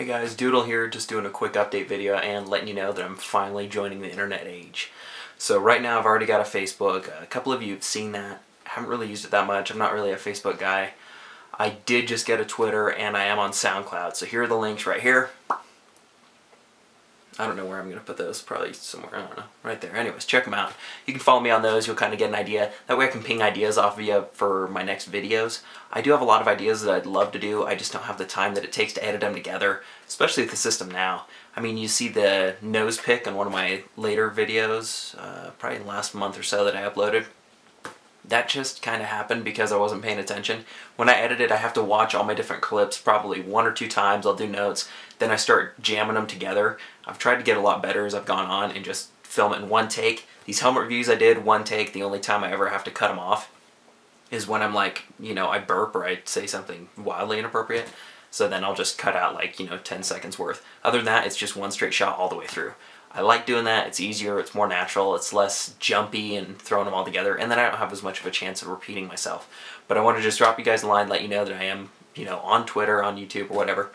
Hey guys, Doodle here, just doing a quick update video and letting you know that I'm finally joining the internet age. So right now I've already got a Facebook. A couple of you have seen that. I haven't really used it that much. I'm not really a Facebook guy. I did just get a Twitter and I am on SoundCloud. So here are the links right here. I don't know where I'm going to put those. Probably somewhere, I don't know. Right there. Anyways, check them out. You can follow me on those. You'll kind of get an idea. That way I can ping ideas off of you for my next videos. I do have a lot of ideas that I'd love to do. I just don't have the time that it takes to edit them together, especially with the system now. I mean, you see the nose pick on one of my later videos, probably in the last month or so that I uploaded. That just kind of happened because I wasn't paying attention. When I edit it, I have to watch all my different clips probably 1 or 2 times. I'll do notes. Then I start jamming them together. I've tried to get a lot better as I've gone on and just film it in one take. These helmet reviews I did, one take. The only time I ever have to cut them off is when I'm like, you know, I burp or I say something wildly inappropriate. So then I'll just cut out like, 10 seconds worth. Other than that, it's just one straight shot all the way through. I like doing that. It's easier, it's more natural, it's less jumpy and throwing them all together, and then I don't have as much of a chance of repeating myself. But I want to just drop you guys a line, let you know that I am, on Twitter, on YouTube, or whatever.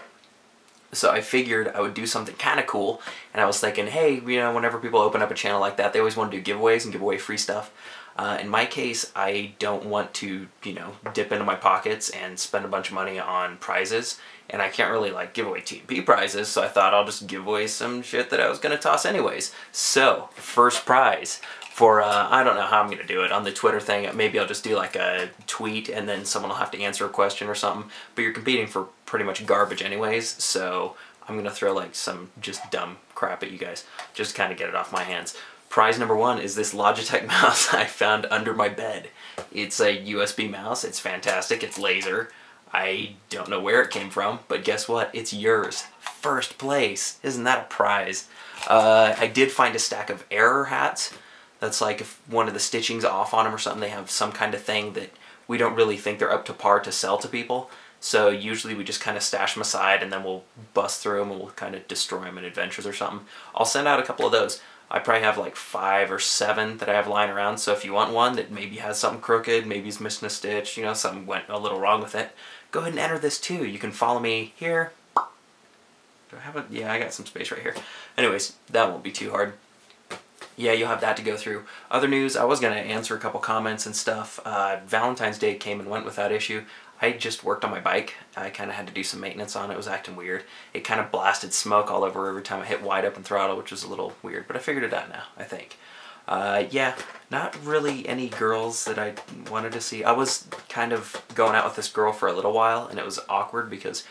So I figured I would do something kind of cool, and I was thinking, hey, whenever people open up a channel like that, they always want to do giveaways and give away free stuff. In my case, I don't want to, dip into my pockets and spend a bunch of money on prizes, and I can't really, give away TMP prizes, so I thought I'll just give away some shit that I was going to toss anyways. So, first prize for, I don't know how I'm going to do it on the Twitter thing. Maybe I'll just do like a tweet and then someone will have to answer a question or something, but you're competing for pretty much garbage anyways, so I'm going to throw like some just dumb crap at you guys, just to kind of get it off my hands. Prize number 1 is this Logitech mouse I found under my bed. It's a USB mouse, it's fantastic, it's laser. I don't know where it came from, but guess what? It's yours. First place. Isn't that a prize? I did find a stack of error hats. That's like if one of the stitching's off on them or something, they have some kind of thing that we don't really think they're up to par to sell to people. So usually we just kind of stash them aside and then we'll bust through them and we'll kind of destroy them in adventures or something. I'll send out a couple of those. I probably have like 5 or 7 that I have lying around, so if you want one that maybe has something crooked, maybe it's missing a stitch, something went a little wrong with it, go ahead and enter this too. You can follow me here. Do I have it? Yeah, I got some space right here. Anyways, that won't be too hard. Yeah, you'll have that to go through. Other news, I was going to answer a couple comments and stuff. Valentine's Day came and went without issue. I just worked on my bike. I kind of had to do some maintenance on it. It was acting weird. It kind of blasted smoke all over every time I hit wide open throttle, which was a little weird, but I figured it out now, I think. Yeah, not really any girls that I wanted to see. I was kind of going out with this girl for a little while, and it was awkward because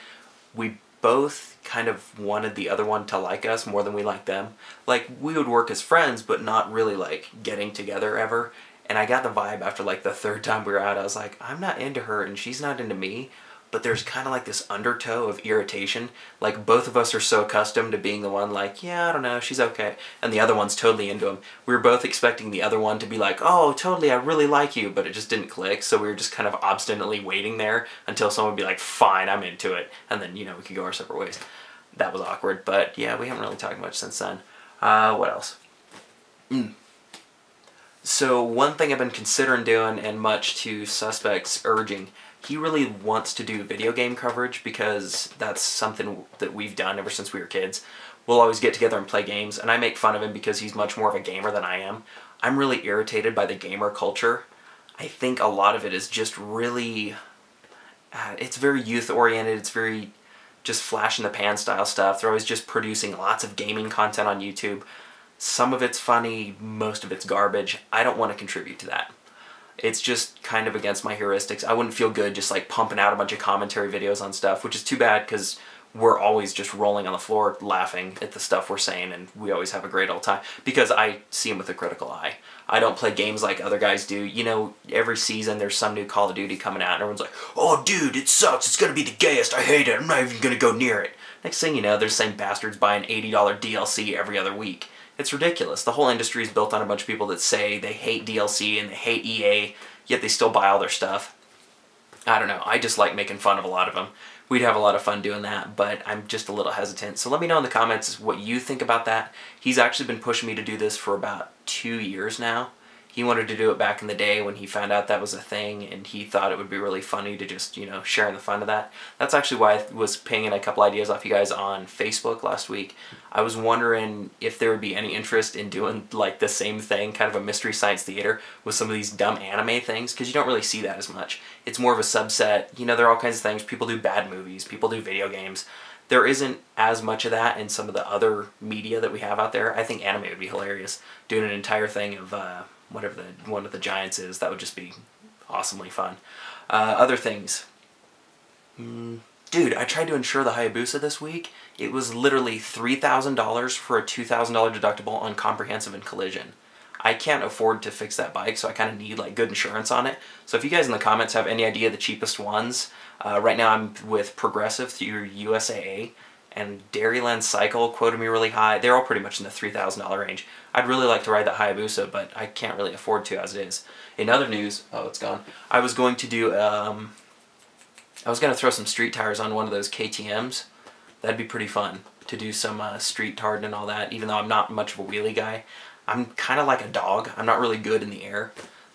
we both kind of wanted the other one to like us more than we liked them. Like, we would work as friends, but not really, getting together ever. And I got the vibe after, the 3rd time we were out. I was like, I'm not into her, and she's not into me. But there's kind of this undertow of irritation. Like, both of us are so accustomed to being the one yeah, I don't know, she's okay. And the other one's totally into him. We were both expecting the other one to be like, oh, totally, I really like you. But it just didn't click, so we were just kind of obstinately waiting there until someone would be like, fine, I'm into it. And then, we could go our separate ways. That was awkward, but yeah, we haven't really talked much since then. What else? So one thing I've been considering doing, and much to Suspect's urging, he really wants to do video game coverage because that's something that we've done ever since we were kids. We'll always get together and play games, and I make fun of him because he's much more of a gamer than I am. I'm really irritated by the gamer culture. I think a lot of it is just really... it's very youth-oriented, it's very just flash-in-the-pan style stuff. They're always just producing lots of gaming content on YouTube. Some of it's funny, most of it's garbage. I don't want to contribute to that. It's just kind of against my heuristics. I wouldn't feel good just pumping out a bunch of commentary videos on stuff, which is too bad because we're always just rolling on the floor laughing at the stuff we're saying, and we always have a great old time because I see them with a critical eye. I don't play games like other guys do. Every season there's some new Call of Duty coming out and everyone's like, oh dude, it sucks, it's gonna be the gayest, I hate it, I'm not even gonna go near it. Next thing you know, there's the same bastards buying $80 DLC every other week. It's ridiculous. The whole industry is built on a bunch of people that say they hate DLC and they hate EA, yet they still buy all their stuff. I don't know. I just like making fun of a lot of them. We'd have a lot of fun doing that, but I'm just a little hesitant. So let me know in the comments what you think about that. He's actually been pushing me to do this for about 2 years now. He wanted to do it back in the day when he found out that was a thing, and he thought it would be really funny to just, you know, share in the fun of that. That's actually why I was pinging a couple ideas off you guys on Facebook last week. I was wondering if there would be any interest in doing like the same thing, kind of a Mystery Science Theater with some of these dumb anime things, because you don't really see that as much. It's more of a subset. You know, there are all kinds of things. People do bad movies, people do video games. There isn't as much of that in some of the other media that we have out there. I think anime would be hilarious. Doing an entire thing of whatever the one with the giants is, that would just be awesomely fun. Other things. Dude, I tried to insure the Hayabusa this week. It was literally $3,000 for a $2,000 deductible on comprehensive and collision. I can't afford to fix that bike, so I kind of need like good insurance on it. So if you guys in the comments have any idea the cheapest ones, right now I'm with Progressive through USAA, and Dairyland Cycle quoted me really high. They're all pretty much in the $3,000 range. I'd really like to ride the Hayabusa, but I can't really afford to as it is. In other news, oh, it's gone. I was going to do, I was going to throw some street tires on one of those KTMs. That'd be pretty fun to do some street tarting and all that, even though I'm not much of a wheelie guy. I'm kind of like a dog. I'm not really good in the air.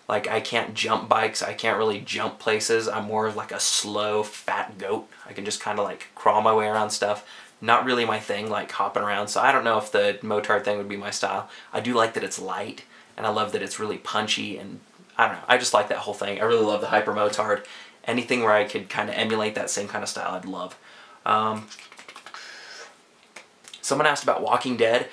Like, I can't jump bikes. I can't really jump places. I'm more of like a slow, fat goat. I can just kind of like crawl my way around stuff. Not really my thing, like hopping around. So I don't know if the motard thing would be my style. I do like that it's light, and I love that it's really punchy, and I don't know. I just like that whole thing. I really love the Hyper Motard. Anything where I could kind of emulate that same kind of style, I'd love. Someone asked about Walking Dead.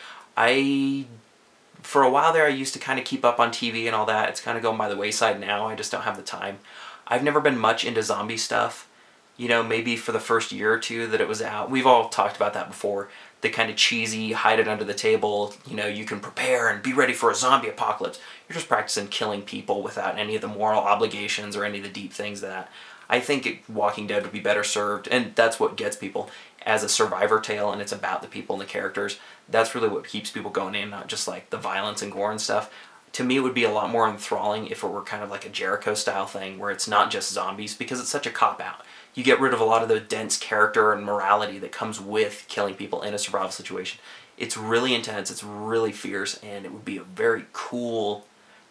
For a while there, I used to kind of keep up on TV and all that. It's kind of going by the wayside now. I just don't have the time. I've never been much into zombie stuff. You know, maybe for the first year or two that it was out. We've all talked about that before. The kind of cheesy, hide it under the table, you know, you can prepare and be ready for a zombie apocalypse. You're just practicing killing people without any of the moral obligations or any of the deep things that I think Walking Dead would be better served, and that's what gets people, as a survivor tale, and it's about the people and the characters. That's really what keeps people going in, not just like the violence and gore and stuff. To me, it would be a lot more enthralling if it were kind of like a Jericho-style thing, where it's not just zombies, because it's such a cop-out. You get rid of a lot of the dense character and morality that comes with killing people in a survival situation. It's really intense, it's really fierce, and it would be a very cool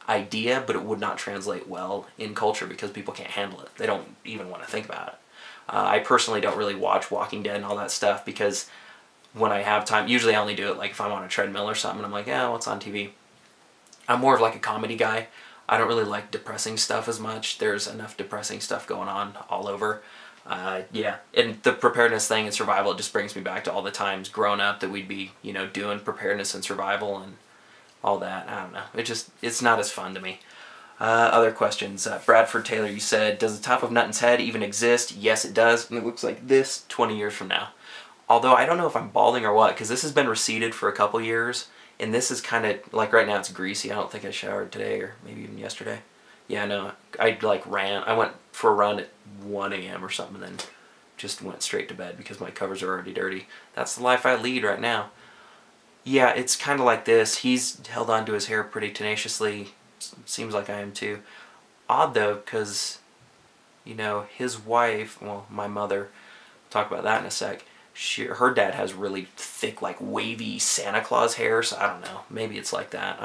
idea, but it would not translate well in culture because people can't handle it. They don't even want to think about it. I personally don't really watch Walking Dead and all that stuff because when I have time, usually I only do it like if I'm on a treadmill or something, and I'm like, yeah, what's on TV? I'm more of like a comedy guy. I don't really like depressing stuff as much. There's enough depressing stuff going on all over. Yeah, and the preparedness thing and survival, it just brings me back to all the times growing up that we'd be, you know, doing preparedness and survival and all that. I don't know. It's not as fun to me. Other questions. Bradford Taylor, you said, does the top of Nutton's head even exist? Yes, it does. And it looks like this 20 years from now. Although I don't know if I'm balding or what, because this has been receded for a couple years. And this is kind of, like right now it's greasy. I don't think I showered today or maybe even yesterday. Yeah, no, I like ran. I went for a run at 1 a.m. or something and then just went straight to bed because my covers are already dirty. That's the life I lead right now. Yeah, it's kind of like this. He's held on to his hair pretty tenaciously. Seems like I am too. Odd though, because, you know, his wife, well, my mother, we'll talk about that in a sec. Her dad has really thick, like wavy Santa Claus hair, so I don't know. Maybe it's like that.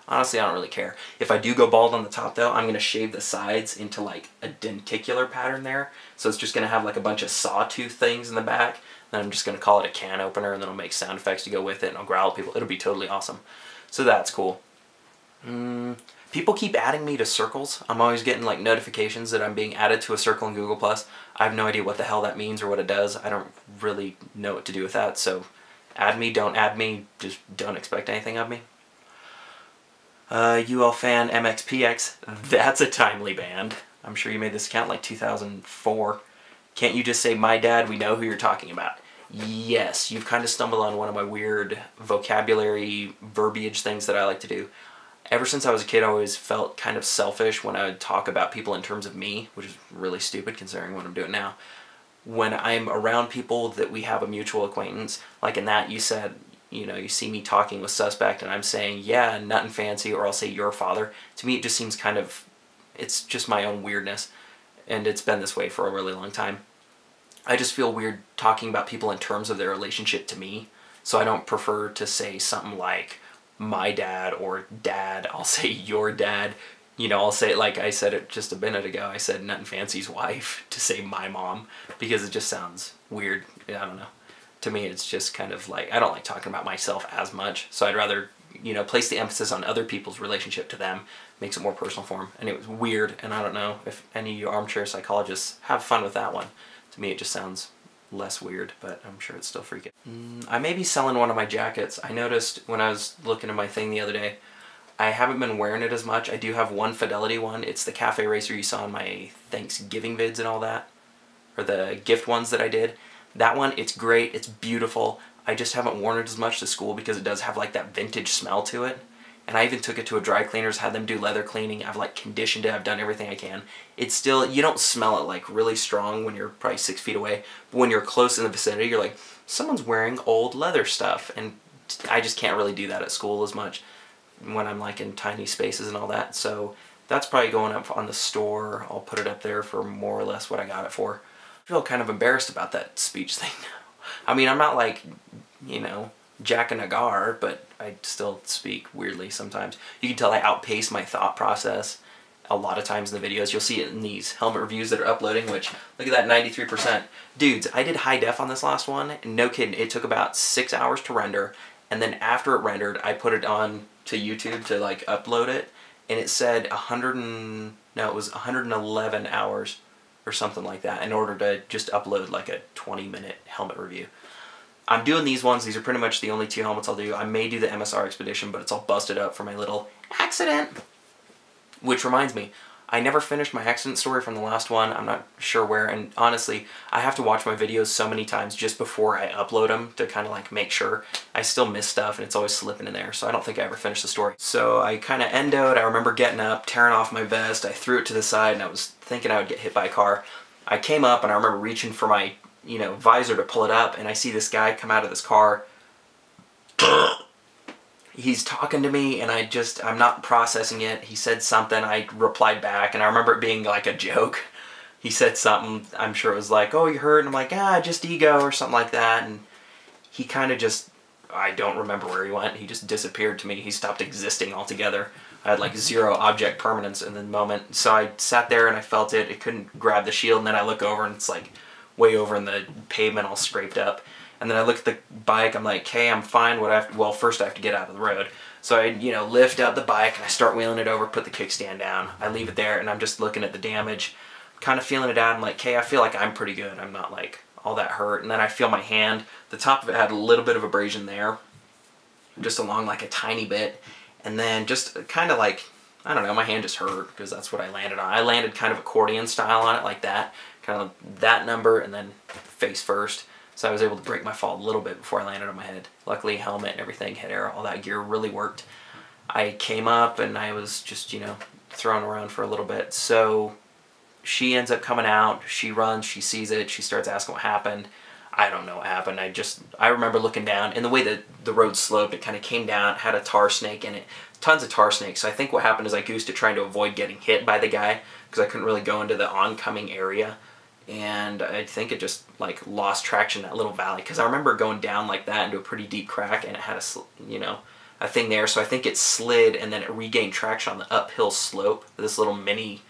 Honestly, I don't really care. If I do go bald on the top though, I'm going to shave the sides into like a denticular pattern there. So it's just going to have like a bunch of sawtooth things in the back. Then I'm just going to call it a can opener, and then I'll make sound effects to go with it, and I'll growl at people. It'll be totally awesome. So that's cool. People keep adding me to circles. I'm always getting like notifications that I'm being added to a circle in Google+. I have no idea what the hell that means or what it does. I don't really know what to do with that. So add me, don't add me, just don't expect anything of me. UL Fan MXPX, that's a timely band. I'm sure you made this account like 2004. Can't you just say, my dad, we know who you're talking about? Yes, you've kind of stumbled on one of my weird vocabulary verbiage things that I like to do. Ever since I was a kid, I always felt kind of selfish when I would talk about people in terms of me, which is really stupid considering what I'm doing now. When I'm around people that we have a mutual acquaintance, like in that you said, you know, you see me talking with Suspect and I'm saying, yeah, Nuttin Fancy, or I'll say your father. To me, it just seems kind of, it's just my own weirdness. And it's been this way for a really long time. I just feel weird talking about people in terms of their relationship to me, so I don't prefer to say something like, my dad or dad. I'll say your dad. You know, I'll say it like I said it just a minute ago. I said Nothing Fancy's wife to say my mom because it just sounds weird. I don't know. To me, it's just kind of like, I don't like talking about myself as much. So I'd rather, you know, place the emphasis on other people's relationship to them. Makes it more personal for them. And it was weird. And I don't know if any of you armchair psychologists have fun with that one. To me, it just sounds less weird, but I'm sure it's still freaking. I may be selling one of my jackets. I noticed when I was looking at my thing the other day, I haven't been wearing it as much. I do have one Fidelity one. It's the Cafe Racer you saw in my Thanksgiving vids and all that. Or the gift ones that I did. That one, it's great. It's beautiful. I just haven't worn it as much to school because it does have like that vintage smell to it. And I even took it to a dry cleaners, had them do leather cleaning. I've like conditioned it. I've done everything I can. It's still, you don't smell it like really strong when you're probably 6 feet away. But when you're close in the vicinity, you're like, someone's wearing old leather stuff. And I just can't really do that at school as much when I'm like in tiny spaces and all that. So that's probably going up on the store. I'll put it up there for more or less what I got it for. I feel kind of embarrassed about that speech thing now. I mean, I'm not like, you know, Jack and Agar, but I still speak weirdly sometimes. You can tell I outpace my thought process a lot of times in the videos. You'll see it in these helmet reviews that are uploading, which, look at that 93%. Dudes, I did high def on this last one, and no kidding, it took about 6 hours to render, and then after it rendered, I put it on to YouTube to like upload it, and it said 111 hours or something like that in order to just upload like a 20-minute helmet review. I'm doing these ones. These are pretty much the only 2 helmets I'll do. I may do the MSR Expedition, but it's all busted up for my little accident. Which reminds me, I never finished my accident story from the last one. I'm not sure where, and honestly, I have to watch my videos so many times just before I upload them to kind of like make sure. I still miss stuff, and it's always slipping in there, so I don't think I ever finished the story. So I kind of endoed. I remember getting up, tearing off my vest. I threw it to the side, and I was thinking I would get hit by a car. I came up, and I remember reaching for my, you know, visor to pull it up, and I see this guy come out of this car. He's talking to me, and I'm not processing it. He said something, I replied back, and I remember it being like a joke. He said something, I'm sure it was like, oh, you hurt? And I'm like, ah, just ego, or something like that, and he kind of just, I don't remember where he went. He just disappeared to me. He stopped existing altogether. I had like 0 object permanence in the moment. So I sat there and I felt it. It couldn't grab the shield, and then I look over and it's like way over in the pavement all scraped up. And then I look at the bike, I'm like, hey, I'm fine. Well, first I have to get out of the road. So I, you know, lift up the bike and I start wheeling it over, put the kickstand down. I leave it there and I'm just looking at the damage, kind of feeling it out. I'm like, hey, I feel like I'm pretty good. I'm not like all that hurt. And then I feel my hand, the top of it had a little bit of abrasion there, just along like a tiny bit. And then just kind of like, I don't know, my hand just hurt because that's what I landed on. I landed kind of accordion style on it like that, kind of that number and then face first. So I was able to break my fall a little bit before I landed on my head. Luckily, helmet and everything, head air, all that gear really worked. I came up and I was just, you know, thrown around for a little bit. So she ends up coming out, she runs, she sees it, she starts asking what happened. I don't know what happened. I remember looking down, and the way that the road sloped, it kind of came down, had a tar snake in it, tons of tar snakes. So I think what happened is I goosed it trying to avoid getting hit by the guy because I couldn't really go into the oncoming area. And I think it just like lost traction in that little valley because I remember going down like that into a pretty deep crack, and it had a thing there. So I think it slid and then it regained traction on the uphill slope, this little mini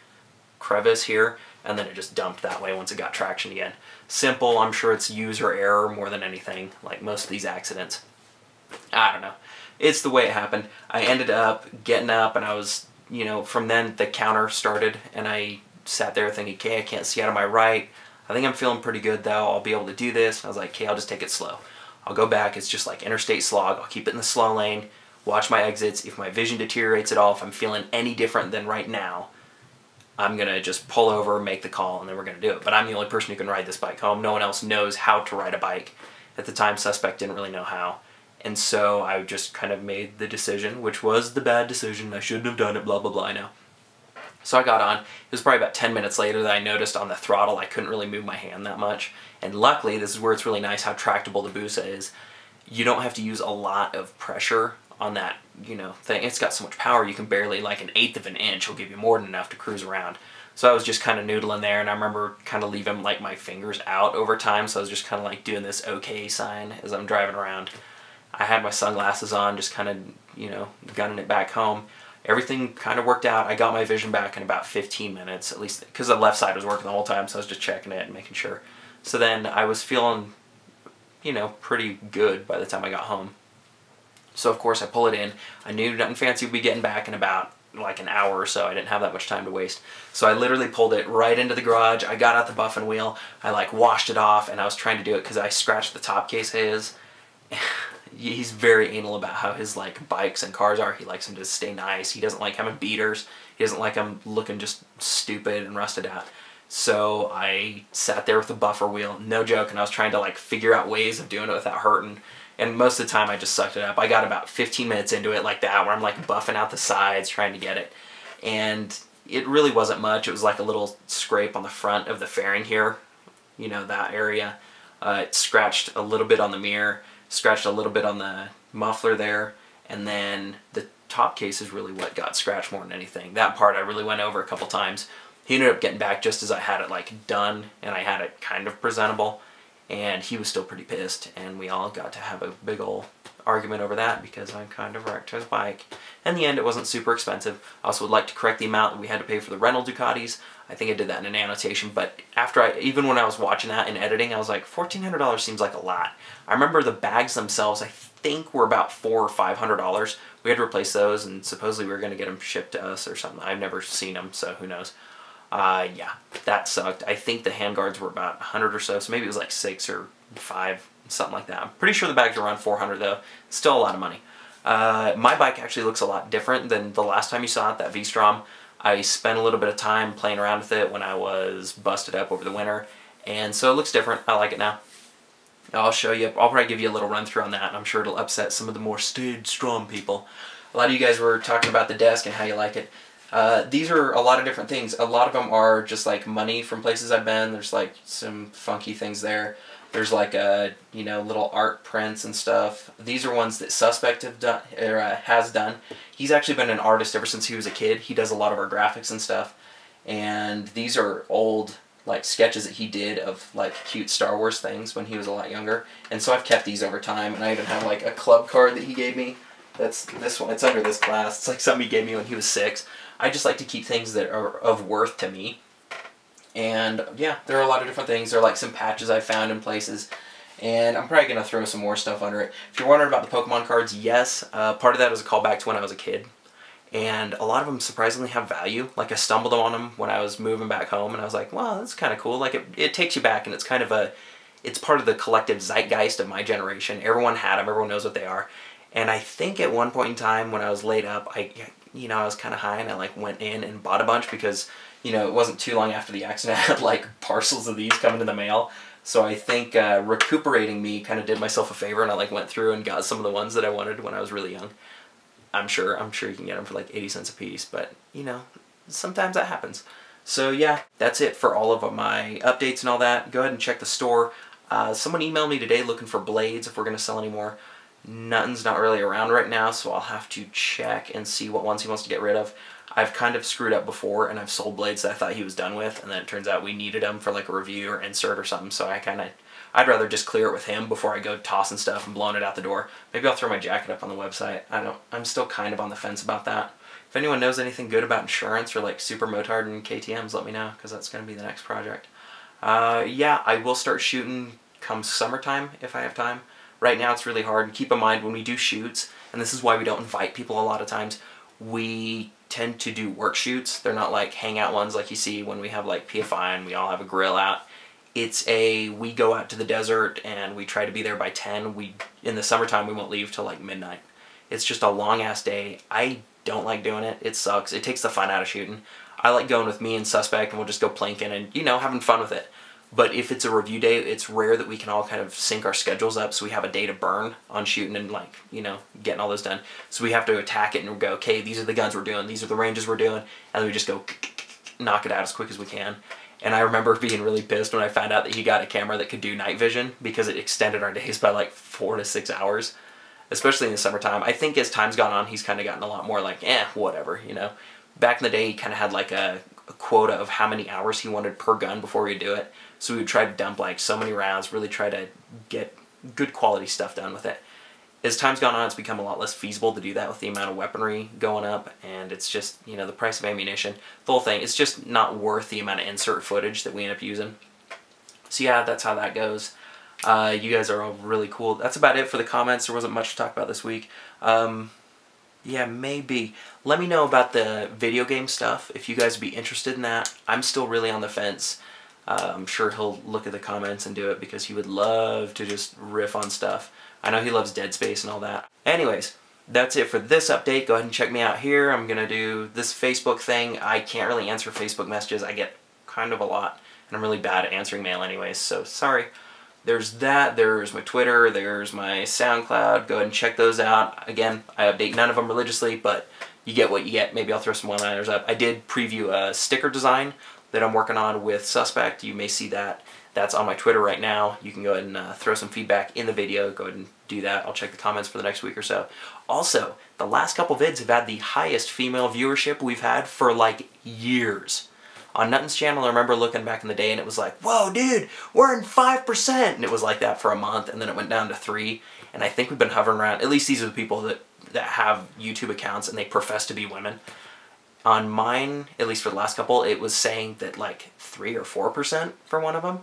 crevice here, and then it just dumped that way once it got traction again. Simple, I'm sure it's user error more than anything, like most of these accidents. I don't know. It's the way it happened. I ended up getting up and I was, you know, from then the counter started and I sat there thinking, okay, I can't see out of my right. I think I'm feeling pretty good though. I'll be able to do this. And I was like, okay, I'll just take it slow. I'll go back. It's just like interstate slog. I'll keep it in the slow lane, watch my exits. If my vision deteriorates at all, if I'm feeling any different than right now, I'm going to just pull over, make the call, and then we're going to do it. But I'm the only person who can ride this bike home. No one else knows how to ride a bike. At the time, suspect didn't really know how. And so I just kind of made the decision, which was the bad decision. I shouldn't have done it, blah, blah, blah, I know. So I got on. It was probably about 10 minutes later that I noticed on the throttle I couldn't really move my hand that much. And luckily, this is where it's really nice how tractable the Busa is. You don't have to use a lot of pressure on that, you know, thing. It's got so much power you can barely, like an 1/8 of an inch will give you more than enough to cruise around. So I was just kind of noodling there, and I remember kind of leaving like my fingers out over time, so I was just kind of like doing this okay sign as I'm driving around. I had my sunglasses on, just kind of you know, gunning it back home. Everything kind of worked out. I got my vision back in about 15 minutes, at least, because the left side was working the whole time, so I was just checking it and making sure. So then I was feeling, you know, pretty good by the time I got home. So of course I pull it in. I knew nothing fancy would be getting back in about like an hour or so. I didn't have that much time to waste. So I literally pulled it right into the garage. I got out the buffing wheel. I like washed it off, and I was trying to do it because I scratched the top case of his. He's very anal about how his like bikes and cars are. He likes them to stay nice. He doesn't like having beaters. He doesn't like them looking just stupid and rusted out. So I sat there with the buffer wheel, no joke, and I was trying to like figure out ways of doing it without hurting. And most of the time I just sucked it up. I got about 15 minutes into it like that, where I'm like buffing out the sides trying to get it. And it really wasn't much. It was like a little scrape on the front of the fairing here, you know, that area. It scratched a little bit on the mirror, scratched a little bit on the muffler there, and then the top case is really what got scratched more than anything. That part I really went over a couple times. He ended up getting back just as I had it like done, and I had it kind of presentable, and he was still pretty pissed, and we all got to have a big ol' argument over that because I kind of wrecked his bike. In the end, it wasn't super expensive. I also would like to correct the amount that we had to pay for the rental Ducatis. I think I did that in an annotation, but after even when I was watching that and editing, I was like, $1,400 seems like a lot. I remember the bags themselves, I think were about $400 or $500. We had to replace those, and supposedly we were going to get them shipped to us or something. I've never seen them, so who knows. Yeah, that sucked. I think the handguards were about 100 or so maybe it was like 6 or 5, something like that. I'm pretty sure the bags were around 400 though. Still a lot of money. My bike actually looks a lot different than the last time you saw it, that V-Strom. I spent a little bit of time playing around with it when I was busted up over the winter, and so it looks different. I like it now. I'll show you. I'll probably give you a little run through on that, and I'm sure it'll upset some of the more staid, strong people. A lot of you guys were talking about the desk and how you like it. These are a lot of different things. A lot of them are just like money from places I've been. There's like some funky things there. There's like you know, little art prints and stuff. These are ones that Suspect have done, or, has done. He's actually been an artist ever since he was a kid. He does a lot of our graphics and stuff. And these are old like sketches that he did of like cute Star Wars things when he was a lot younger. And so I've kept these over time, and I even have like a club card that he gave me. That's this one. It's under this glass. It's like something he gave me when he was 6. I just like to keep things that are of worth to me. And yeah, there are a lot of different things. There are like some patches I found in places. And I'm probably going to throw some more stuff under it. If you're wondering about the Pokemon cards, yes. Part of that is a callback to when I was a kid. And a lot of them surprisingly have value. Like I stumbled on them when I was moving back home, and I was like, well, that's kind of cool. Like it takes you back, and it's kind of it's part of the collective zeitgeist of my generation. Everyone had them. Everyone knows what they are. And I think at one point in time when I was laid up, I was kind of high, and I like went in and bought a bunch because, you know, it wasn't too long after the accident I had like parcels of these coming in the mail. So I think recuperating me kind of did myself a favor, and I like went through and got some of the ones that I wanted when I was really young. I'm sure you can get them for like 80 cents a piece, but you know, sometimes that happens. So yeah, that's it for all of my updates and all that. Go ahead and check the store. Someone emailed me today looking for blades if we're going to sell any more. Nothing's not really around right now, so I'll have to check and see what ones he wants to get rid of. I've kind of screwed up before, and I've sold blades that I thought he was done with, and then it turns out we needed them for like a review or insert or something, so I'd rather just clear it with him before I go tossing stuff and blowing it out the door. Maybe I'll throw my jacket up on the website. I'm still kind of on the fence about that. If anyone knows anything good about insurance or like super motard and KTMs, let me know, because that's going to be the next project. Yeah, I will start shooting come summertime if I have time. Right now it's really hard, and keep in mind when we do shoots, and this is why we don't invite people a lot of times, we tend to do work shoots. They're not like hangout ones like you see when we have like PFI and we all have a grill out. We go out to the desert and we try to be there by 10. In the summertime we won't leave till like midnight. It's just a long ass day. I don't like doing it. It sucks. It takes the fun out of shooting. I like going with me and Suspect, and we'll just go plinking and, you know, having fun with it. But if it's a review day, it's rare that we can all kind of sync our schedules up so we have a day to burn on shooting and, like, you know, getting all those done. So we have to attack it and go, okay, these are the guns we're doing, these are the ranges we're doing, and then we just go knock it out as quick as we can. And I remember being really pissed when I found out that he got a camera that could do night vision, because it extended our days by like 4 to 6 hours, especially in the summertime. I think as time's gone on, he's kind of gotten a lot more like, whatever, you know. Back in the day, he kind of had like a quota of how many hours he wanted per gun before we would do it. So we would try to dump like so many rounds, really try to get good quality stuff done with it. as time's gone on, it's become a lot less feasible to do that with the amount of weaponry going up, and it's just, you know, the price of ammunition, the whole thing, it's just not worth the amount of insert footage that we end up using. So yeah, that's how that goes. You guys are all really cool. That's about it for the comments. There wasn't much to talk about this week. Yeah, maybe. Let me know about the video game stuff, if you guys would be interested in that. I'm still really on the fence. I'm sure he'll look at the comments and do it because he would love to just riff on stuff. I know he loves Dead Space and all that. Anyways, that's it for this update. Go ahead and check me out here. I'm going to do this Facebook thing. I can't really answer Facebook messages. I get kind of a lot, and I'm really bad at answering mail anyways, so sorry. There's that, there's my Twitter, there's my SoundCloud. Go ahead and check those out. Again, I update none of them religiously, but you get what you get. Maybe I'll throw some one-liners up. I did preview a sticker design that I'm working on with Suspect. You may see that. That's on my Twitter right now. You can go ahead and throw some feedback in the video. Go ahead and do that. I'll check the comments for the next week or so. Also, the last couple vids have had the highest female viewership we've had for like years. On Nutton's channel, I remember looking back in the day and it was like, whoa dude, we're in 5%! And it was like that for a month, and then it went down to 3%. And I think we've been hovering around, at least these are the people that have YouTube accounts and they profess to be women. On mine, at least for the last couple, it was saying that like 3 or 4% for one of them.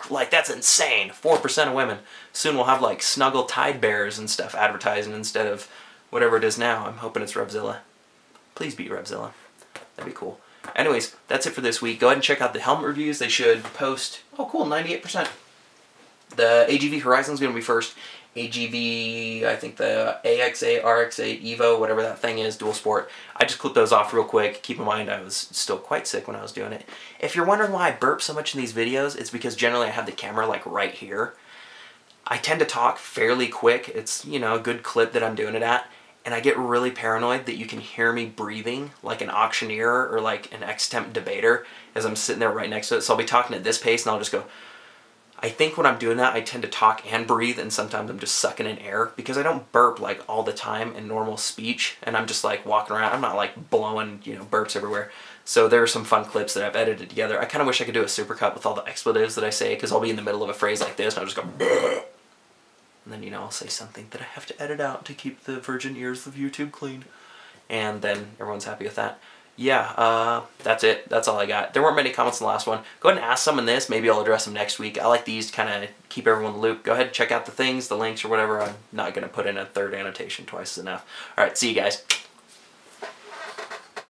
Like, that's insane. 4% of women. Soon we'll have like Snuggle Tide Bears and stuff advertising instead of whatever it is now. I'm hoping it's Revzilla. Please be Revzilla. That'd be cool. Anyways, that's it for this week. Go ahead and check out the helmet reviews. They should post, oh cool, 98%. The AGV Horizon's going to be first. AGV, I think the AXA, RXA, Evo, whatever that thing is, Dual Sport. I just clipped those off real quick. Keep in mind I was still quite sick when I was doing it. If you're wondering why I burp so much in these videos, it's because generally I have the camera like right here. I tend to talk fairly quick. It's, you know, a good clip that I'm doing it at. And I get really paranoid that you can hear me breathing like an auctioneer or like an extemp debater as I'm sitting there right next to it. So I'll be talking at this pace and I'll just go... I think when I'm doing that, I tend to talk and breathe, and sometimes I'm just sucking in air because I don't burp like all the time in normal speech, and I'm just like walking around. I'm not like blowing, you know, burps everywhere. So there are some fun clips that I've edited together. I kind of wish I could do a supercut with all the expletives that I say, because I'll be in the middle of a phrase like this and I'll just go bleh, and then, you know, I'll say something that I have to edit out to keep the virgin ears of YouTube clean, and then everyone's happy with that. Yeah, that's it. That's all I got. There weren't many comments in the last one. Go ahead and ask some in this. Maybe I'll address them next week. I like these to kind of keep everyone in the loop. Go ahead and check out the things, the links or whatever. I'm not going to put in a third annotation. Twice is enough. Alright, see you guys.